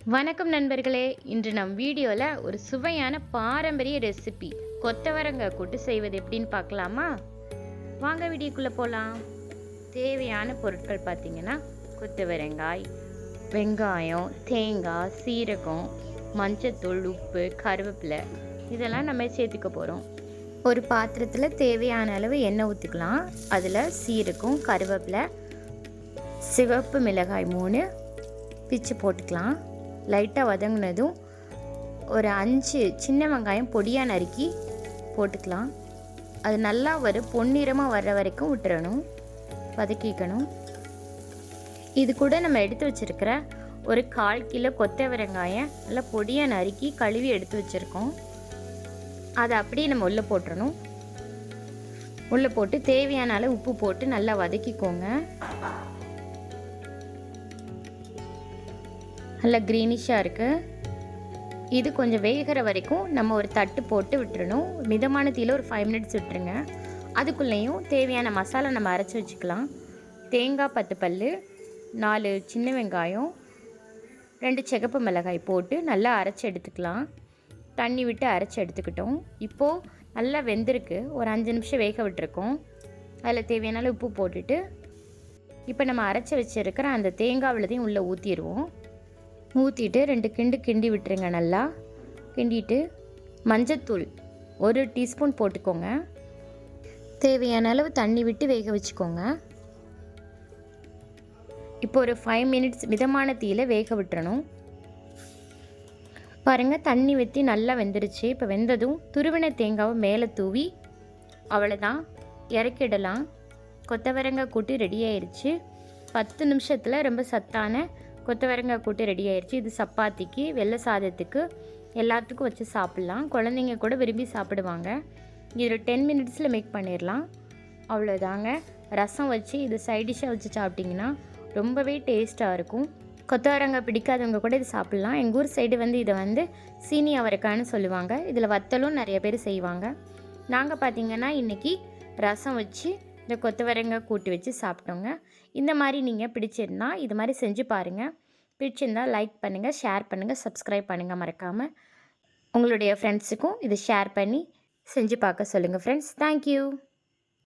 வணக்கம் நண்பர்களே. இன்று நம் வீடியோவில் ஒரு சுவையான பாரம்பரிய ரெசிபி கொத்தவரங்காய் கூட்டு செய்வது எப்படின்னு பார்க்கலாமா? வாங்க வீடியோக்குள்ளே போகலாம். தேவையான பொருட்கள் பார்த்திங்கன்னா கொத்தவரங்காய், வெங்காயம், தேங்காய், சீரகம், மஞ்சத்தூள், உப்பு, கருவேப்பிலை இதெல்லாம் நம்ம சேர்த்துக்க போகிறோம். ஒரு பாத்திரத்தில் தேவையான அளவு எண்ணெய் ஊற்றிக்கலாம். அதில் சீரகம், கருவேப்பிலை, சிவப்பு மிளகாய் 3 பிச்சு போட்டுக்கலாம். லைட்டாக வதங்கினதும் ஒரு 5 சின்ன வெங்காயம் பொடியாக நறுக்கி போட்டுக்கலாம். அது நல்லா பொன்னிறமாக வர்ற வரைக்கும் விட்டுறணும், வதக்கிக்கணும். இது கூட நம்ம எடுத்து வச்சுருக்கிற ஒரு 1/4 கிலோ கொத்தவரங்காயம் நல்லா பொடியாக நறுக்கி கழுவி எடுத்து வச்சுருக்கோம். அதை அப்படியே நம்ம உள்ளே போட்டுறணும். உள்ளே போட்டு தேவையான அளவு உப்பு போட்டு நல்லா வதக்கிக்கோங்க. நல்லா க்ரீனிஷாக இருக்குது. இது கொஞ்சம் வேகிற வரைக்கும் நம்ம ஒரு தட்டு போட்டு விட்டுறணும். மிதமான தீயில் ஒரு 5 மினிட்ஸ் விட்டுருங்க. அதுக்குள்ளேயும் தேவையான மசாலா நம்ம அரைச்சி வச்சுக்கலாம். தேங்காய் 10 பல், 4 சின்ன வெங்காயம், 2 சிகப்பு மிளகாய் போட்டு நல்லா அரைச்சி எடுத்துக்கலாம். தண்ணி விட்டு அரைச்சி எடுத்துக்கிட்டோம். இப்போது நல்லா வெந்திருக்கு. ஒரு 5 நிமிஷம் வேக விட்டுருக்கோம். அதில் தேவையான உப்பு போட்டுட்டு இப்போ நம்ம அரைச்சி வச்சுருக்கிற அந்த தேங்காய் விழுதையும் உள்ளே ஊற்றிடுவோம். ஊற்றிட்டு 2 கிண்டி விட்டுருங்க. நல்லா கிண்டிட்டு மஞ்சத்தூள் 1 டீஸ்பூன் போட்டுக்கோங்க. தேவையான அளவு தண்ணி விட்டு வேக வச்சுக்கோங்க. இப்போ ஒரு 5 மினிட்ஸ் மிதமான தீயில் வேக விட்டுறணும். பாருங்கள், தண்ணி ஊற்றி நல்லா வெந்துருச்சு. இப்போ வெந்ததும் துருவின தேங்காவை மேலே தூவி அவ்வளோதான், இறக்கிடலாம். கொத்தவரங்காய் கூட்டு ரெடி ஆயிடுச்சு. 10 நிமிஷத்தில் ரொம்ப சத்தான கொத்தவரங்காய் கூட்டு ரெடி ஆயிடுச்சு. இது சப்பாத்திக்கு, வெள்ளை சாதத்துக்கு எல்லாத்துக்கும் வச்சு சாப்பிட்லாம். குழந்தைங்க கூட விரும்பி சாப்பிடுவாங்க. இது 10 மினிட்ஸில் மேக் பண்ணிடலாம். அவ்வளோதாங்க. ரசம் வச்சு இது சைடிஷ்ஷாக வச்சு சாப்பிட்டிங்கன்னா ரொம்பவே டேஸ்ட்டாக இருக்கும். கொத்தவரங்காய் பிடிக்காதவங்க கூட இது சாப்பிட்லாம். எங்கள் ஊர் சைடு இதை சீனி அவரைக்கான்னு சொல்லுவாங்க. இதில் வத்தலும் நிறைய பேர் செய்வாங்க. நாங்கள் பார்த்திங்கன்னா இன்றைக்கி ரசம் வச்சு இந்த கொத்தவரங்காய் கூட்டு வச்சு சாப்பிட்டோங்க. இந்த மாதிரி நீங்கள் பிடிச்சிருந்தா இது மாதிரி செஞ்சு பாருங்கள். பிடிச்சிருந்தால் லைக் பண்ணுங்கள், ஷேர் பண்ணுங்கள், சப்ஸ்கிரைப் பண்ணுங்கள். மறக்காமல் உங்களுடைய ஃப்ரெண்ட்ஸுக்கும் இதை ஷேர் பண்ணி செஞ்சு பார்க்க சொல்லுங்கள் ஃப்ரெண்ட்ஸ். தேங்க்யூ.